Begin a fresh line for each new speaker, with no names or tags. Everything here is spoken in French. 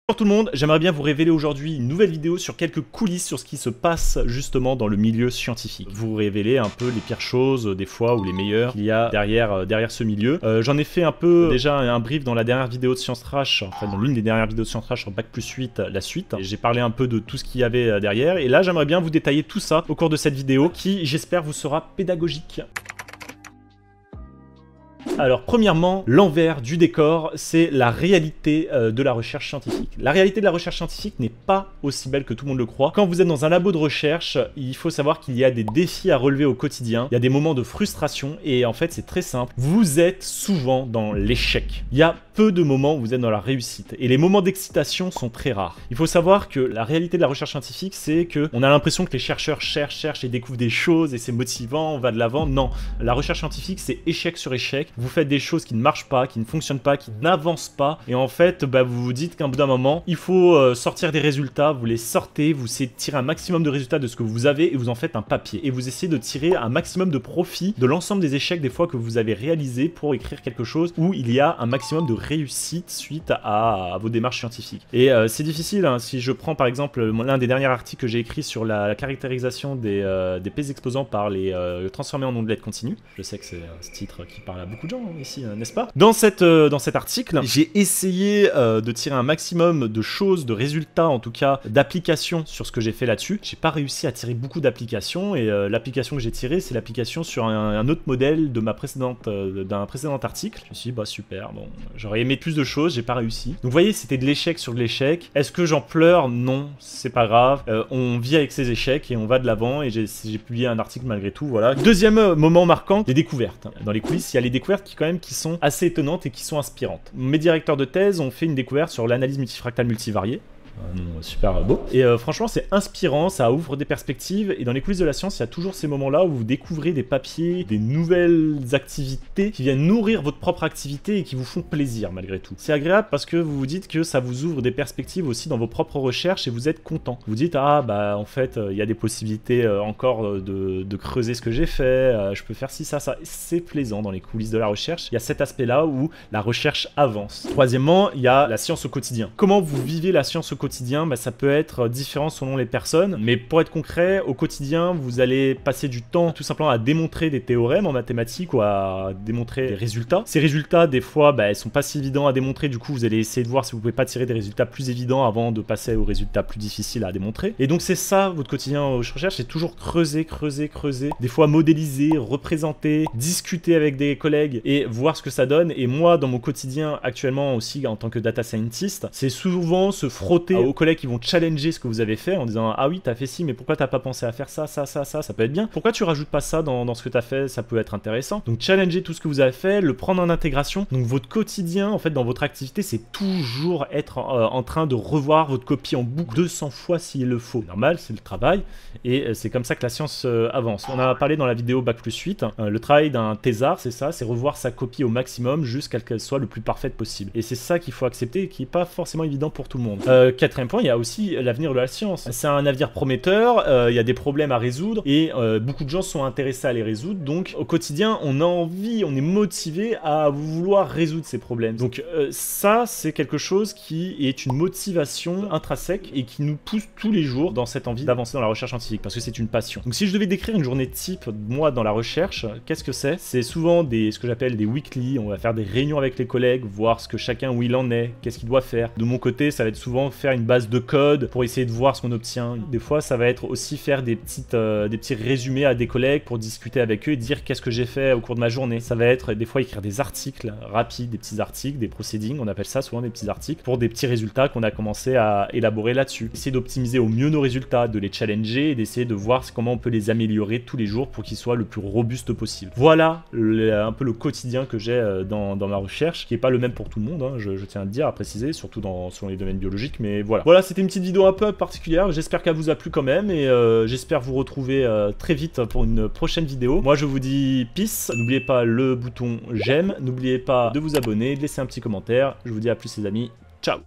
Bonjour tout le monde, j'aimerais bien vous révéler aujourd'hui une nouvelle vidéo sur quelques coulisses sur ce qui se passe justement dans le milieu scientifique. Vous révéler un peu les pires choses des fois ou les meilleures qu'il y a derrière ce milieu. J'en ai fait un peu déjà un brief dans la dernière vidéo de Science Trash, enfin dans l'une des dernières vidéos de Science Trash sur Bac+8, la suite. J'ai parlé un peu de tout ce qu'il y avait derrière et là j'aimerais bien vous détailler tout ça au cours de cette vidéo qui j'espère vous sera pédagogique. Alors premièrement, l'envers du décor, c'est la réalité de la recherche scientifique. La réalité de la recherche scientifique n'est pas aussi belle que tout le monde le croit. Quand vous êtes dans un labo de recherche, il faut savoir qu'il y a des défis à relever au quotidien, il y a des moments de frustration et en fait c'est très simple, vous êtes souvent dans l'échec. Il y a peu de moments où vous êtes dans la réussite et les moments d'excitation sont très rares. Il faut savoir que la réalité de la recherche scientifique, c'est que on a l'impression que les chercheurs cherchent et découvrent des choses et c'est motivant, on va de l'avant. Non, la recherche scientifique c'est échec sur échec. Vous faites des choses qui ne marchent pas, qui ne fonctionnent pas, qui n'avancent pas et en fait vous vous dites qu'à un bout d'un moment il faut sortir des résultats, vous les sortez, vous essayez de tirer un maximum de résultats de ce que vous avez et vous en faites un papier et vous essayez de tirer un maximum de profit de l'ensemble des échecs des fois que vous avez réalisés pour écrire quelque chose où il y a un maximum de réussite suite à vos démarches scientifiques. Et c'est difficile, hein, si je prends par exemple l'un des derniers articles que j'ai écrit sur la caractérisation des P exposants par les transformés en ondelettes continues. Je sais que c'est ce titre qui parle à beaucoup de gens ici, n'est-ce pas? Dans cet article, j'ai essayé de tirer un maximum de choses, de résultats en tout cas, d'applications sur ce que j'ai fait là-dessus. J'ai pas réussi à tirer beaucoup d'applications et l'application que j'ai tirée, c'est l'application sur un autre modèle de d'un précédent article. Je me suis dit, bah super, bon, j'aurais aimé plus de choses, j'ai pas réussi. Donc vous voyez, c'était de l'échec sur de l'échec. Est-ce que j'en pleure? Non, c'est pas grave. On vit avec ces échecs et on va de l'avant et j'ai publié un article malgré tout, voilà. Deuxième moment marquant, les découvertes. Dans les coulisses, il y a les découvertes qui sont assez étonnantes et qui sont inspirantes. Mes directeurs de thèse ont fait une découverte sur l'analyse multifractale multivariée. Super beau. Et franchement, c'est inspirant, ça ouvre des perspectives. Et dans les coulisses de la science, il y a toujours ces moments-là où vous découvrez des papiers, des nouvelles activités qui viennent nourrir votre propre activité et qui vous font plaisir malgré tout. C'est agréable parce que vous vous dites que ça vous ouvre des perspectives aussi dans vos propres recherches et vous êtes content. Vous dites, ah bah en fait, il y a des possibilités encore de creuser ce que j'ai fait, je peux faire ci, ça. C'est plaisant dans les coulisses de la recherche. Il y a cet aspect-là où la recherche avance. Troisièmement, il y a la science au quotidien. Comment vous vivez la science au quotidien, ça peut être différent selon les personnes, mais pour être concret, au quotidien, vous allez passer du temps tout simplement à démontrer des théorèmes en mathématiques ou à démontrer des résultats. Ces résultats, des fois, ils sont pas si évidents à démontrer, du coup, vous allez essayer de voir si vous pouvez pas tirer des résultats plus évidents avant de passer aux résultats plus difficiles à démontrer. Et donc, c'est ça, votre quotidien en recherche, c'est toujours creuser, des fois modéliser, représenter, discuter avec des collègues et voir ce que ça donne. Et moi, dans mon quotidien, actuellement aussi, en tant que data scientist, c'est souvent se frotter aux collègues qui vont challenger ce que vous avez fait en disant ah oui t'as fait ci mais pourquoi t'as pas pensé à faire ça peut être bien, pourquoi tu rajoutes pas ça dans ce que t'as fait, ça peut être intéressant. Donc challenger tout ce que vous avez fait, le prendre en intégration. Donc votre quotidien en fait dans votre activité c'est toujours être en train de revoir votre copie en boucle 200 fois s'il le faut. Normal, c'est le travail et c'est comme ça que la science avance. On a parlé dans la vidéo Bac+8, le travail d'un thésard c'est ça, c'est revoir sa copie au maximum jusqu'à ce qu'elle soit le plus parfaite possible. Et c'est ça qu'il faut accepter et qui est pas forcément évident pour tout le monde. Quatrième point, il y a aussi l'avenir de la science. C'est un avenir prometteur, il y a des problèmes à résoudre et beaucoup de gens sont intéressés à les résoudre. Donc au quotidien, on a envie, on est motivé à vouloir résoudre ces problèmes. Donc ça, c'est quelque chose qui est une motivation intrinsèque et qui nous pousse tous les jours dans cette envie d'avancer dans la recherche scientifique parce que c'est une passion. Donc si je devais décrire une journée type, moi, dans la recherche, qu'est-ce que c'est? C'est souvent ce que j'appelle des weekly. On va faire des réunions avec les collègues, voir ce que chacun où il en est, qu'est-ce qu'il doit faire. De mon côté, ça va être souvent faire une base de code pour essayer de voir ce qu'on obtient. Des fois, ça va être aussi faire des petits résumés à des collègues pour discuter avec eux et dire qu'est-ce que j'ai fait au cours de ma journée. Ça va être des fois écrire des articles rapides, des petits articles, des proceedings, on appelle ça souvent des petits articles, pour des petits résultats qu'on a commencé à élaborer là-dessus. Essayer d'optimiser au mieux nos résultats, de les challenger et d'essayer de voir comment on peut les améliorer tous les jours pour qu'ils soient le plus robustes possible. Voilà un peu le quotidien que j'ai dans ma recherche, qui est pas le même pour tout le monde, hein, je tiens à le dire, à préciser, surtout selon les domaines biologiques, mais voilà. Voilà, c'était une petite vidéo un peu particulière, j'espère qu'elle vous a plu quand même et j'espère vous retrouver très vite pour une prochaine vidéo. Moi je vous dis peace, n'oubliez pas le bouton j'aime, n'oubliez pas de vous abonner, de laisser un petit commentaire, je vous dis à plus les amis, ciao.